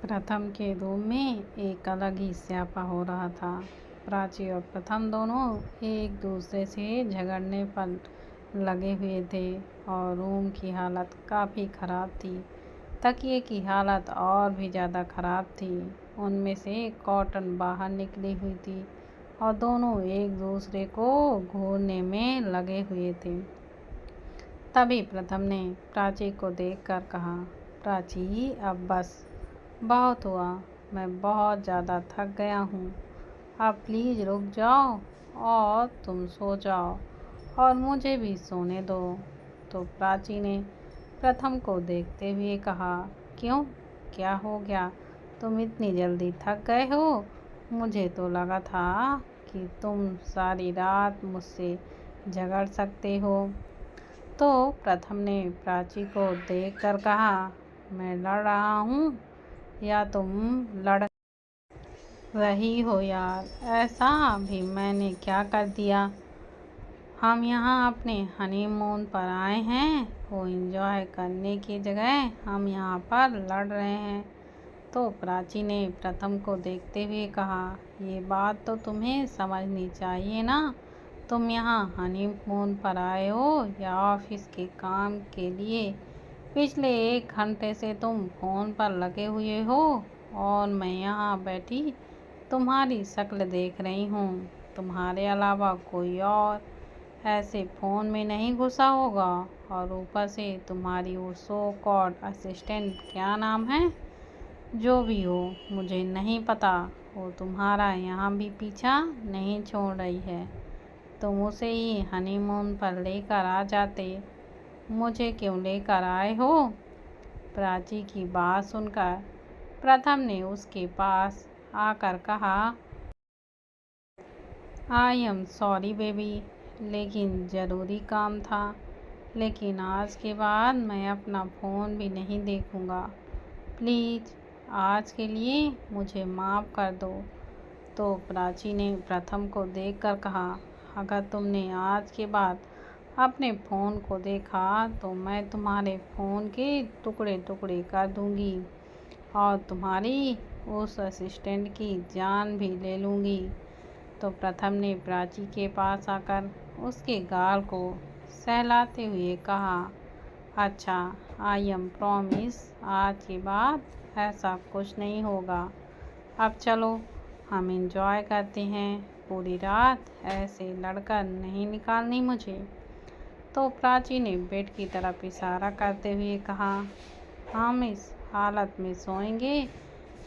प्रथम के रूम में एक अलग ही स्यापा हो रहा था। प्राची और प्रथम दोनों एक दूसरे से झगड़ने पर लगे हुए थे और रूम की हालत काफ़ी ख़राब थी। तकिए की हालत और भी ज़्यादा ख़राब थी। उनमें से कॉटन बाहर निकली हुई थी और दोनों एक दूसरे को घूरने में लगे हुए थे। तभी प्रथम ने प्राची को देखकर कहा, प्राची अब बस बहुत हुआ, मैं बहुत ज़्यादा थक गया हूँ। अब प्लीज़ रुक जाओ और तुम सो जाओ और मुझे भी सोने दो। तो प्राची ने प्रथम को देखते हुए कहा, क्यों, क्या हो गया, तुम इतनी जल्दी थक गए हो? मुझे तो लगा था कि तुम सारी रात मुझसे झगड़ सकते हो। तो प्रथम ने प्राची को देखकर कहा, मैं लड़ रहा हूँ या तुम लड़ रही हो यार? ऐसा भी मैंने क्या कर दिया? हम यहाँ अपने हनीमून पर आए हैं, वो एंजॉय करने की जगह हम यहाँ पर लड़ रहे हैं। तो प्राची ने प्रथम को देखते हुए कहा, ये बात तो तुम्हें समझनी चाहिए ना, तुम यहाँ हनीमून पर आए हो या ऑफिस के काम के लिए? पिछले 1 घंटे से तुम फ़ोन पर लगे हुए हो और मैं यहाँ बैठी तुम्हारी शक्ल देख रही हूँ। तुम्हारे अलावा कोई और ऐसे फ़ोन में नहीं घुसा होगा। और ऊपर से तुम्हारी वो सो कॉल्ड असिस्टेंट, क्या नाम है, जो भी हो मुझे नहीं पता, वो तुम्हारा यहाँ भी पीछा नहीं छोड़ रही है। तुम उसे ही हनीमून पर लेकर आ जाते, मुझे क्यों लेकर आए हो? प्राची की बात सुनकर प्रथम ने उसके पास आकर कहा, आई एम सॉरी बेबी, लेकिन ज़रूरी काम था। लेकिन आज के बाद मैं अपना फ़ोन भी नहीं देखूँगा। प्लीज़ आज के लिए मुझे माफ़ कर दो। तो प्राची ने प्रथम को देखकर कहा, अगर तुमने आज के बाद अपने फ़ोन को देखा तो मैं तुम्हारे फ़ोन के टुकड़े टुकड़े कर दूँगी और तुम्हारी उस असिस्टेंट की जान भी ले लूँगी। तो प्रथम ने प्राची के पास आकर उसके गाल को सहलाते हुए कहा, अच्छा, आई एम प्रॉमिस, आज के बाद ऐसा कुछ नहीं होगा। अब चलो हम इंजॉय करते हैं, पूरी रात ऐसे लड़कर नहीं निकालनी मुझे। तो प्राची ने बेड की तरफ इशारा करते हुए कहा, हम इस हालत में सोएंगे?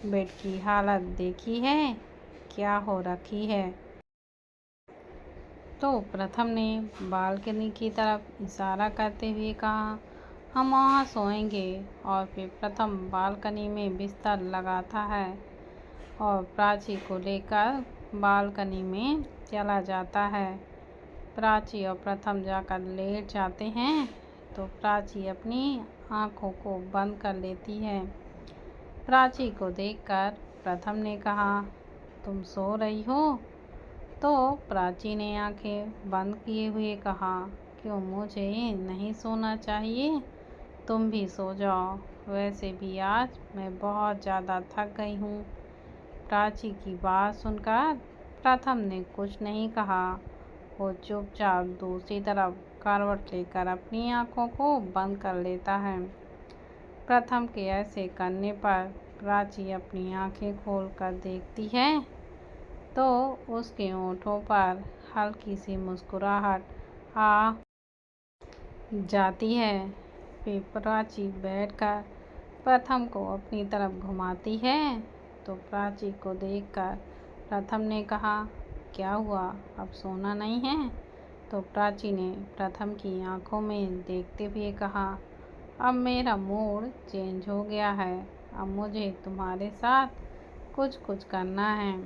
बेड की हालत देखी है, क्या हो रखी है? तो प्रथम ने बालकनी की तरफ इशारा करते हुए कहा, हम वहाँ सोएंगे। और फिर प्रथम बालकनी में बिस्तर लगाता है और प्राची को लेकर बालकनी में चला जाता है। प्राची और प्रथम जाकर लेट जाते हैं तो प्राची अपनी आँखों को बंद कर लेती है। प्राची को देखकर प्रथम ने कहा, तुम सो रही हो? तो प्राची ने आंखें बंद किए हुए कहा, क्यों, मुझे नहीं सोना चाहिए? तुम भी सो जाओ, वैसे भी आज मैं बहुत ज़्यादा थक गई हूँ। प्राची की बात सुनकर प्रथम ने कुछ नहीं कहा। वो चुपचाप दूसरी तरफ करवट लेकर अपनी आंखों को बंद कर लेता है। प्रथम के ऐसे करने पर प्राची अपनी आंखें खोलकर देखती है तो उसके होंठों पर हल्की सी मुस्कुराहट आ जाती है। फिर प्राची बैठकर प्रथम को अपनी तरफ घुमाती है तो प्राची को देखकर प्रथम ने कहा, क्या हुआ, अब सोना नहीं है? तो प्राची ने प्रथम की आंखों में देखते हुए कहा, अब मेरा मूड चेंज हो गया है, अब मुझे तुम्हारे साथ कुछ करना है।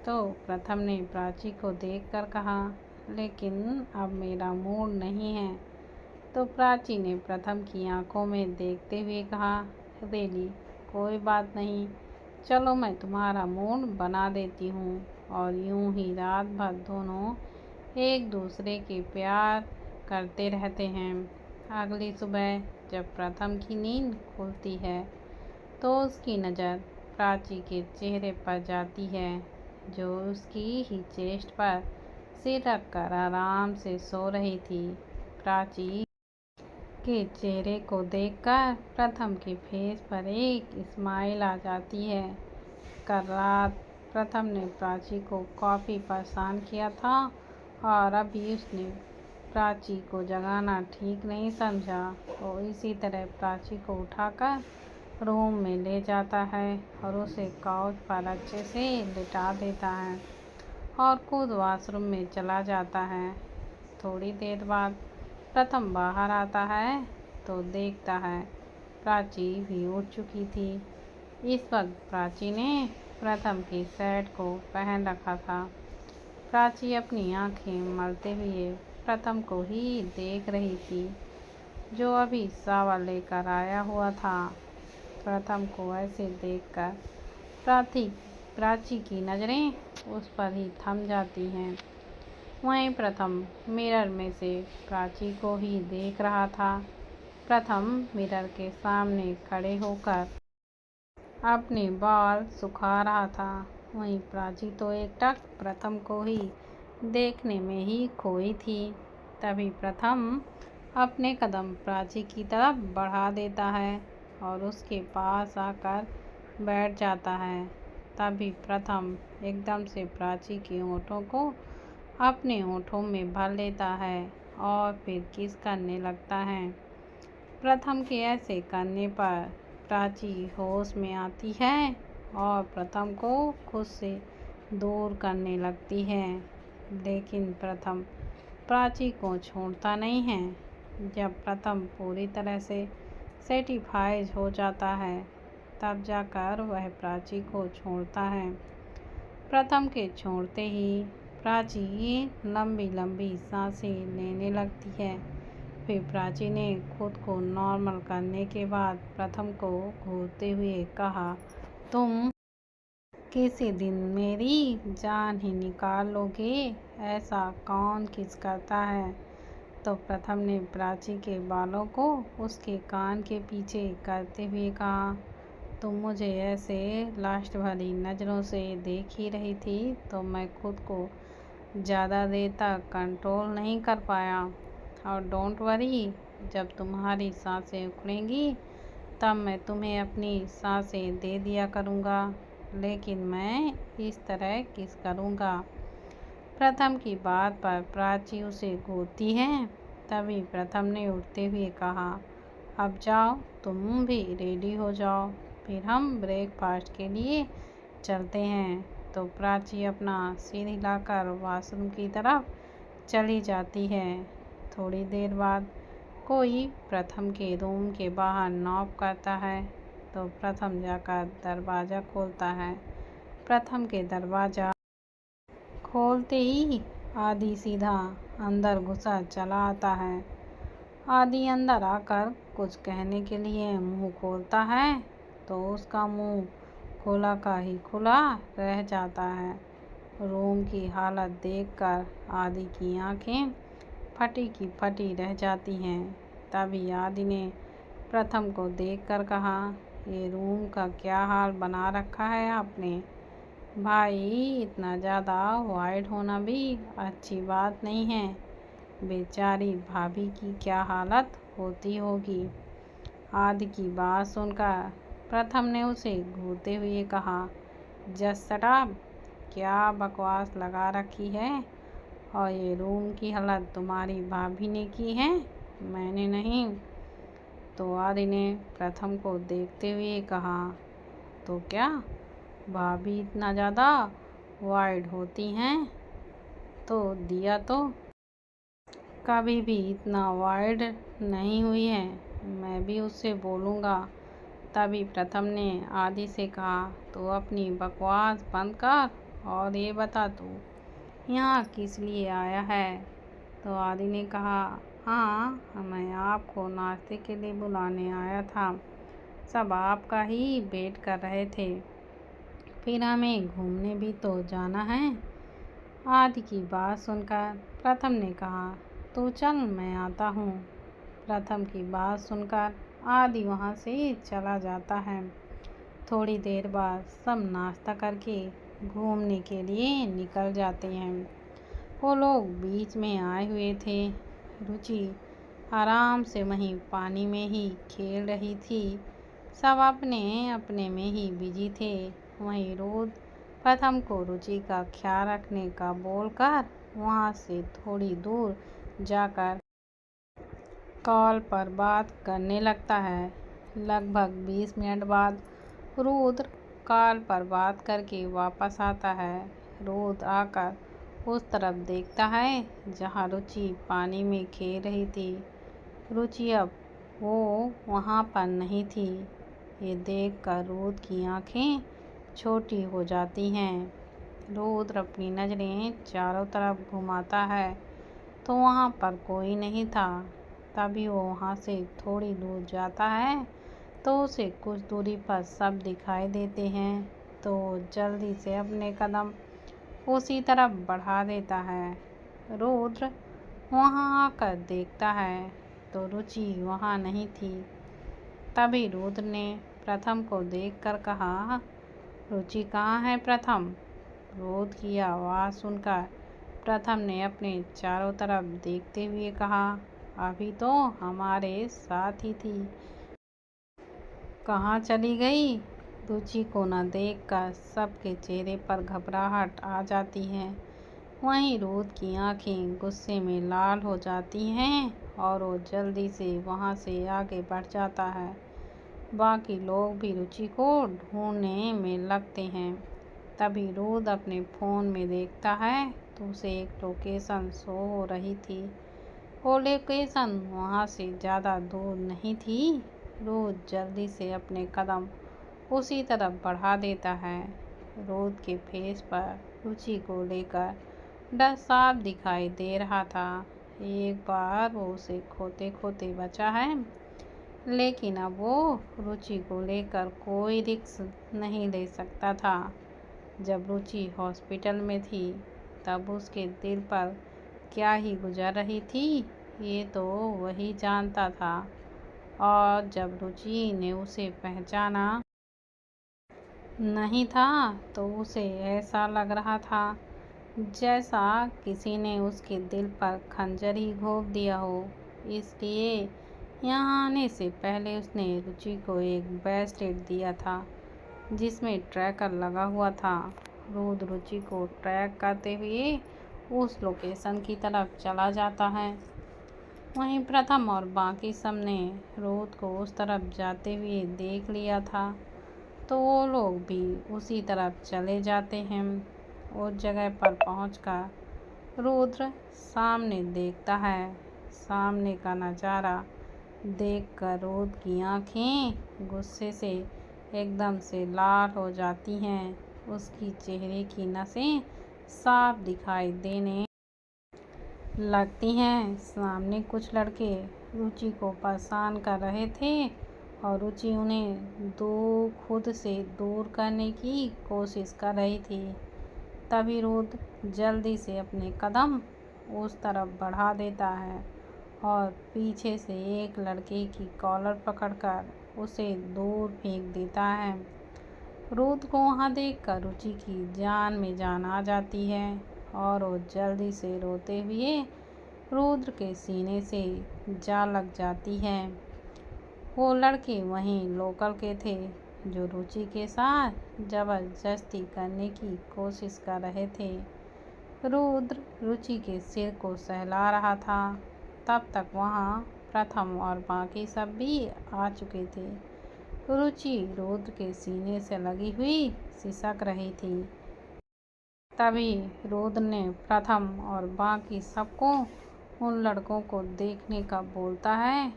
तो प्रथम ने प्राची को देखकर कहा, लेकिन अब मेरा मूड नहीं है। तो प्राची ने प्रथम की आंखों में देखते हुए कहा, रियली, कोई बात नहीं, चलो मैं तुम्हारा मूड बना देती हूँ। और यूं ही रात भर दोनों एक दूसरे के प्यार करते रहते हैं। अगली सुबह जब प्रथम की नींद खुलती है तो उसकी नज़र प्राची के चेहरे पर जाती है, जो उसकी ही चेस्ट पर सिर रखकर आराम से सो रही थी। प्राची के चेहरे को देखकर प्रथम के फेस पर एक स्माइल आ जाती है। कल रात प्रथम ने प्राची को काफ़ी परेशान किया था और अभी उसने प्राची को जगाना ठीक नहीं समझा, तो इसी तरह प्राची को उठाकर रूम में ले जाता है और उसे काउच पर अच्छे से लिटा देता है और खुद वॉशरूम में चला जाता है। थोड़ी देर बाद प्रथम बाहर आता है तो देखता है प्राची भी उठ चुकी थी। इस वक्त प्राची ने प्रथम की शर्ट को पहन रखा था। प्राची अपनी आंखें मलते हुए प्रथम को ही देख रही थी, जो अभी शावर लेकर आया हुआ था। प्रथम को ऐसे देखकर प्राची की नज़रें उस पर ही थम जाती हैं। वहीं प्रथम मिरर में से प्राची को ही देख रहा था। प्रथम मिरर के सामने खड़े होकर अपने बाल सुखा रहा था। वहीं प्राची तो एकटक प्रथम को ही देखने में ही खोई थी। तभी प्रथम अपने कदम प्राची की तरफ बढ़ा देता है और उसके पास आकर बैठ जाता है। तभी प्रथम एकदम से प्राची के होठों को अपने होठों में भर लेता है और फिर किस करने लगता है। प्रथम के ऐसे करने पर प्राची होश में आती है और प्रथम को खुद से दूर करने लगती है, लेकिन प्रथम प्राची को छोड़ता नहीं है। जब प्रथम पूरी तरह से सेटिस्फाइड हो जाता है, तब जाकर वह प्राची को छोड़ता है। प्रथम के छोड़ते ही प्राची लंबी लंबी सांसें लेने लगती है। फिर प्राची ने खुद को नॉर्मल करने के बाद प्रथम को घूरते हुए कहा, तुम किसी दिन मेरी जान ही निकाल लोगे, ऐसा कौन किस करता है। तो प्रथम ने प्राची के बालों को उसके कान के पीछे करते हुए कहा, तुम मुझे ऐसे लास्ट भरी नज़रों से देख ही रही थी तो मैं खुद को ज़्यादा देर तक कंट्रोल नहीं कर पाया। और डोंट वरी, जब तुम्हारी सांसें उखड़ेंगी तब मैं तुम्हें अपनी सांसें दे दिया करूँगा, लेकिन मैं इस तरह किस करूँगा। प्रथम की बात पर प्राची उसे घूरती है। तभी प्रथम ने उठते हुए कहा, अब जाओ, तुम भी रेडी हो जाओ, फिर हम ब्रेकफास्ट के लिए चलते हैं। तो प्राची अपना सिर हिलाकर वॉशरूम की तरफ चली जाती है। थोड़ी देर बाद कोई प्रथम के रूम के बाहर नॉक करता है, तो प्रथम जाकर दरवाज़ा खोलता है। प्रथम के दरवाज़ा खोलते ही आदि सीधा अंदर घुसा चला आता है। आदि अंदर आकर कुछ कहने के लिए मुंह खोलता है, तो उसका मुंह खुला का ही खुला रह जाता है। रूम की हालत देखकर आदि की आंखें फटी की फटी रह जाती हैं। तभी आदि ने प्रथम को देखकर कहा, ये रूम का क्या हाल बना रखा है आपने। भाई, इतना ज़्यादा वाइड होना भी अच्छी बात नहीं है। बेचारी भाभी की क्या हालत होती होगी। आदि की बात सुनकर प्रथम ने उसे घूरते हुए कहा, जस्ट शट अप, क्या बकवास लगा रखी है, और ये रूम की हालत तुम्हारी भाभी ने की है, मैंने नहीं। तो आदि ने प्रथम को देखते हुए कहा, तो क्या भाभी इतना ज़्यादा वाइड होती हैं, तो दिया तो कभी भी इतना वाइड नहीं हुई है, मैं भी उससे बोलूँगा। तभी प्रथम ने आदि से कहा, तो अपनी बकवास बंद कर और ये बता तू यहाँ किस लिए आया है। तो आदि ने कहा, हाँ, मैं आपको नाश्ते के लिए बुलाने आया था, सब आपका ही वेट कर रहे थे, फिर हमें घूमने भी तो जाना है। आदि की बात सुनकर प्रथम ने कहा, तो चल मैं आता हूँ। प्रथम की बात सुनकर आदि वहाँ से चला जाता है। थोड़ी देर बाद सब नाश्ता करके घूमने के लिए निकल जाते हैं। वो लोग बीच में आए हुए थे। रुचि आराम से वहीं पानी में ही खेल रही थी। सब अपने अपने में ही बिजी थे। वहीं रोद प्रथम को रुचि का ख्याल रखने का बोलकर वहाँ से थोड़ी दूर जाकर कॉल पर बात करने लगता है। लगभग 20 मिनट बाद रुद्र कॉल पर बात करके वापस आता है। रुद्र आकर उस तरफ देखता है जहाँ रुचि पानी में खेल रही थी। रुचि अब वो वहाँ पर नहीं थी। ये देखकर रुद्र की आंखें छोटी हो जाती हैं। रुद्र अपनी नज़रें चारों तरफ घुमाता है तो वहाँ पर कोई नहीं था। तभी वो वहाँ से थोड़ी दूर जाता है तो उसे कुछ दूरी पर सब दिखाई देते हैं। तो जल्दी से अपने कदम उसी तरफ बढ़ा देता है। रुद्र वहाँ आकर देखता है तो रुचि वहाँ नहीं थी। तभी रुद्र ने प्रथम को देखकर कहा, रुचि कहाँ है प्रथम? रुद्र की आवाज़ सुनकर प्रथम ने अपने चारों तरफ देखते हुए कहा, अभी तो हमारे साथ ही थी। कहाँ चली गई? रुचि को न देखकर सबके चेहरे पर घबराहट आ जाती है। वहीं रुद्र की आंखें गुस्से में लाल हो जाती हैं और वो जल्दी से वहाँ से आगे बढ़ जाता है। बाकी लोग भी रुचि को ढूंढने में लगते हैं। तभी रुद्र अपने फ़ोन में देखता है तो उसे एक लोकेशन शो हो रही थी। वो लोकेशन वहाँ से ज़्यादा दूर नहीं थी। रुद्र जल्दी से अपने कदम उसी तरफ बढ़ा देता है। रुद्र के फेस पर रुचि को लेकर डर साफ दिखाई दे रहा था। एक बार वो उसे खोते खोते बचा है, लेकिन अब वो रुचि को लेकर कोई रिस्क नहीं ले सकता था। जब रुचि हॉस्पिटल में थी तब उसके दिल पर क्या ही गुजर रही थी ये तो वही जानता था। और जब रुचि ने उसे पहचाना नहीं था तो उसे ऐसा लग रहा था जैसा किसी ने उसके दिल पर खंजर ही घोंप दिया हो। इसलिए यहाँ आने से पहले उसने रुचि को एक ब्रेसलेट दिया था जिसमें ट्रैकर लगा हुआ था। रुद्र रुचि को ट्रैक करते हुए उस लोकेशन की तरफ चला जाता है। वहीं प्रथम और बाकी सब ने रुद्र को उस तरफ जाते हुए देख लिया था तो वो लोग भी उसी तरफ चले जाते हैं। उस जगह पर पहुंचकर रुद्र सामने देखता है। सामने का नज़ारा देखकर रुद्र की आंखें गुस्से से एकदम से लाल हो जाती हैं। उसकी चेहरे की नसें साफ दिखाई देने लगती हैं। सामने कुछ लड़के रुचि को परेशान कर रहे थे और रुचि उन्हें खुद से दूर करने की कोशिश कर रही थी। तभी रुद्र जल्दी से अपने कदम उस तरफ बढ़ा देता है और पीछे से एक लड़के की कॉलर पकड़कर उसे दूर फेंक देता है। रुद्र को वहाँ देखकर रुचि की जान में जान आ जाती है और वो जल्दी से रोते हुए रुद्र के सीने से जा लग जाती है। वो लड़के वहीं लोकल के थे जो रुचि के साथ जबरदस्ती करने की कोशिश कर रहे थे। रुद्र रुचि के सिर को सहला रहा था। तब तक वहाँ प्रथम और बाकी सब भी आ चुके थे। रुचि रुद्र के सीने से लगी हुई सिसक रही थी। तभी रुद्र ने प्रथम और बाकी सबको उन लड़कों को देखने का बोलता है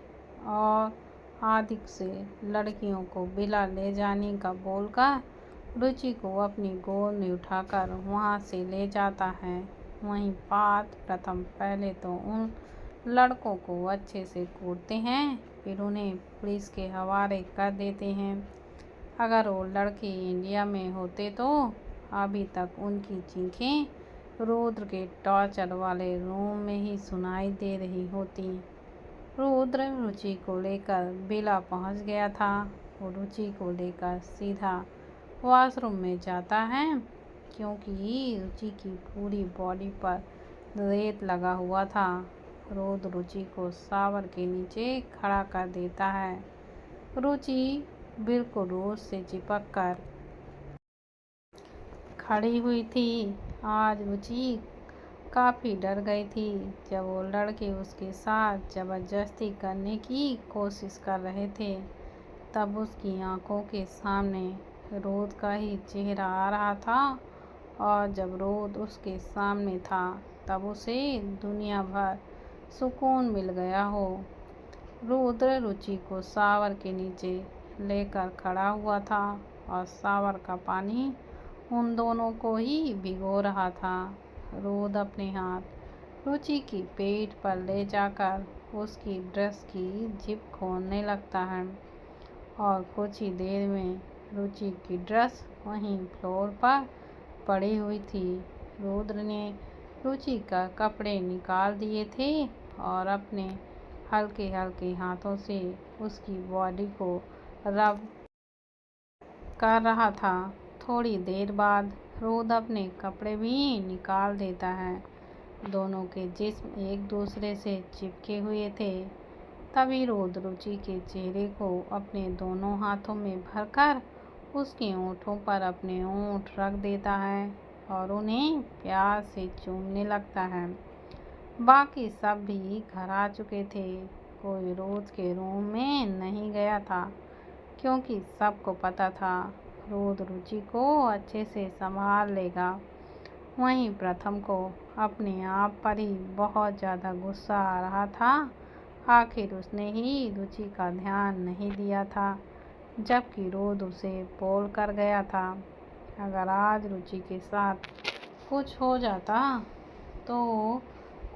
और आदिक से लड़कियों को बिला ले जाने का बोलकर रुचि को अपनी गोद में उठाकर वहाँ से ले जाता है। वहीं बात प्रथम पहले तो उन लड़कों को अच्छे से कूटते हैं, फिर उन्हें पुलिस के हवाले कर देते हैं। अगर वो लड़के इंडिया में होते तो अभी तक उनकी चीखें रुद्र के टॉर्चर वाले रूम में ही सुनाई दे रही होती। रुद्र रुचि को लेकर बिला पहुंच गया था। वो रुचि को लेकर सीधा वॉशरूम में जाता है, क्योंकि रुचि की पूरी बॉडी पर रेत लगा हुआ था। रोद रुचि को शावर के नीचे खड़ा कर देता है। रुचि बिल्कुल रोद से चिपक कर खड़ी हुई थी। आज रुचि काफ़ी डर गई थी जब वो लड़के उसके साथ ज़बरदस्ती करने की कोशिश कर रहे थे। तब उसकी आंखों के सामने रोद का ही चेहरा आ रहा था, और जब रोद उसके सामने था तब उसे दुनिया भर सुकून मिल गया हो। रुद्र रुचि को शावर के नीचे लेकर खड़ा हुआ था, और शावर का पानी उन दोनों को ही भिगो रहा था। रोद अपने हाथ रुचि की पेट पर ले जाकर उसकी ड्रेस की जिप खोलने लगता है, और कुछ ही देर में रुचि की ड्रेस वहीं फ्लोर पर पड़ी हुई थी। रुद्र ने रुचि का कपड़े निकाल दिए थे और अपने हल्के हल्के हाथों से उसकी बॉडी को रब कर रहा था। थोड़ी देर बाद रोद अपने कपड़े भी निकाल देता है। दोनों के जिस्म एक दूसरे से चिपके हुए थे। तभी रोद रुचि के चेहरे को अपने दोनों हाथों में भरकर उसके होंठों पर अपने होंठ रख देता है और उन्हें प्यार से चूमने लगता है। बाकी सब भी घर आ चुके थे। कोई रोद के रूम में नहीं गया था, क्योंकि सबको पता था रोद रुचि को अच्छे से संभाल लेगा। वहीं प्रथम को अपने आप पर ही बहुत ज़्यादा गुस्सा आ रहा था। आखिर उसने ही रुचि का ध्यान नहीं दिया था, जबकि रोद उसे बोल कर गया था। अगर आज रुचि के साथ कुछ हो जाता तो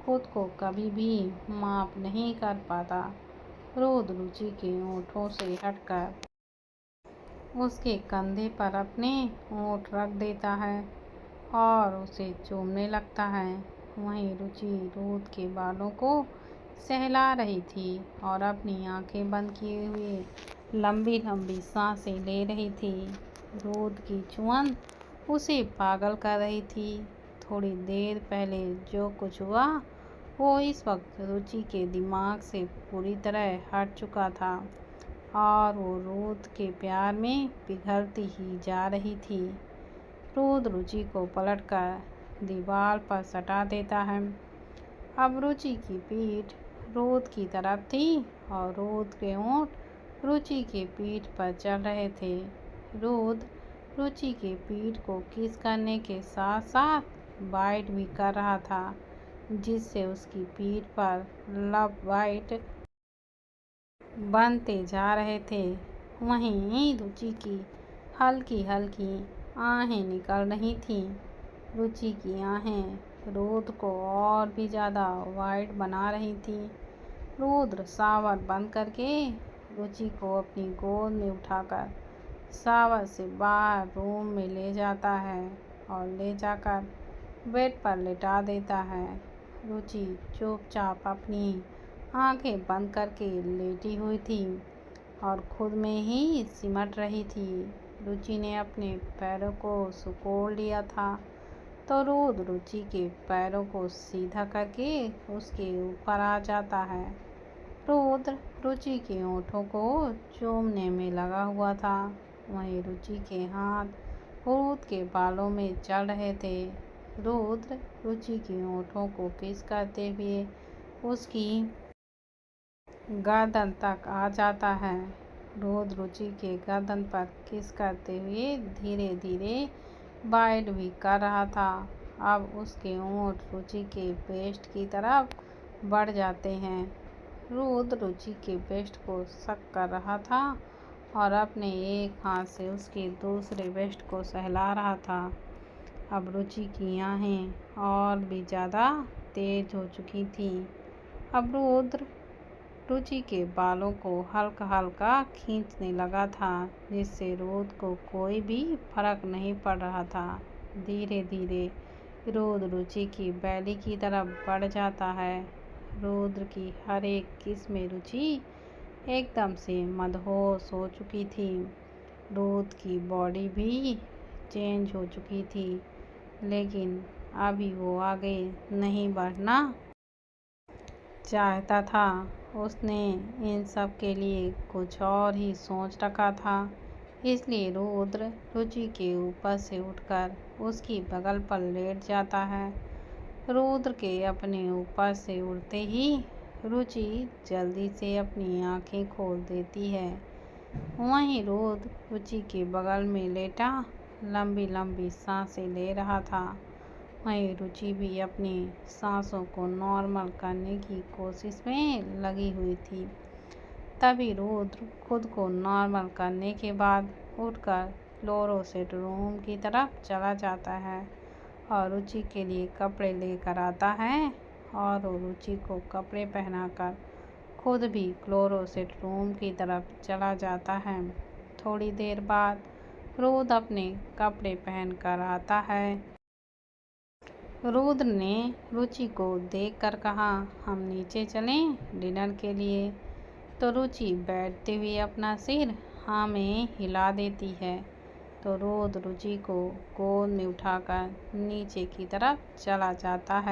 खुद को कभी भी माफ़ नहीं कर पाता। रोद रुचि के होंठों से हटकर उसके कंधे पर अपने होंठ रख देता है और उसे चूमने लगता है। वहीं रुचि रोद के बालों को सहला रही थी और अपनी आंखें बंद किए हुए लंबी लंबी सांसें ले रही थी। रोद की चुअन उसे पागल कर रही थी। थोड़ी देर पहले जो कुछ हुआ वो इस वक्त रुचि के दिमाग से पूरी तरह हट चुका था, और वो रोद के प्यार में पिघलती ही जा रही थी। रोद रुचि को पलटकर दीवार पर सटा देता है। अब रुचि की पीठ रोद की तरफ थी और रोद के होंठ रुचि के पीठ पर चढ़ रहे थे। रोद रुचि के पीठ को किस करने के साथ साथ बाइट भी कर रहा था, जिससे उसकी पीठ पर लव बाइट बनते जा रहे थे। वहीं रुचि की हल्की हल्की आहें निकल रही थीं। रुचि की आहें रोद को और भी ज़्यादा वाइट बना रही थीं। रुद्र शावर बंद करके रुचि को अपनी गोद में उठाकर शावर से बाहर रूम में ले जाता है और ले जाकर बेड पर लेटा देता है। रुचि चुपचाप अपनी आंखें बंद करके लेटी हुई थी और खुद में ही सिमट रही थी। रुचि ने अपने पैरों को सिकोड़ लिया था, तो रोद रुचि के पैरों को सीधा करके उसके ऊपर आ जाता है। रोद रुचि के होंठों को चूमने में लगा हुआ था। वहीं रुचि के हाथ रोद के बालों में चढ़ रहे थे। रोद रुचि के होंठों को किस करते हुए उसकी गर्दन तक आ जाता है। रोद रुचि के गर्दन पर किस करते हुए धीरे धीरे बाइट भी कर रहा था। अब उसके होंठ रुचि के वेस्ट की तरफ बढ़ जाते हैं। रोद रुचि के वेस्ट को सक कर रहा था और अपने एक हाथ से उसके दूसरे वेस्ट को सहला रहा था। अब रुचि की आहें और भी ज़्यादा तेज हो चुकी थीं। अब रुद्र रुचि के बालों को हल्का हल्का खींचने लगा था, जिससे रोद को कोई भी फर्क नहीं पड़ रहा था। धीरे धीरे रोद रुचि की बैली की तरफ बढ़ जाता है। रुद्र की हर एक किस में रुचि एकदम से मदहोश हो चुकी थी। रुद्र की बॉडी भी चेंज हो चुकी थी, लेकिन अभी वो आगे नहीं बढ़ना चाहता था। उसने इन सब के लिए कुछ और ही सोच रखा था। इसलिए रुद्र रुचि के ऊपर से उठकर उसकी बगल पर लेट जाता है। रुद्र के अपने ऊपर से उड़ते ही रुचि जल्दी से अपनी आंखें खोल देती है। वहीं रुद्र रुचि के बगल में लेटा लंबी लंबी सांसें ले रहा था। वहीं रुचि भी अपनी सांसों को नॉर्मल करने की कोशिश में लगी हुई थी। तभी रुद्र खुद को नॉर्मल करने के बाद उठकर क्लोरोसेट रूम की तरफ चला जाता है और रुचि के लिए कपड़े लेकर आता है और रुचि को कपड़े पहनाकर खुद भी क्लोरोसेट रूम की तरफ चला जाता है। थोड़ी देर बाद रुद्र अपने कपड़े पहनकर आता है। रुद्र ने रुचि को देखकर कहा, हम नीचे चलें डिनर के लिए। तो रुचि बैठते हुए अपना सिर हाँ में हिला देती है। तो रुद्र रुचि को गोद में उठाकर नीचे की तरफ चला जाता है।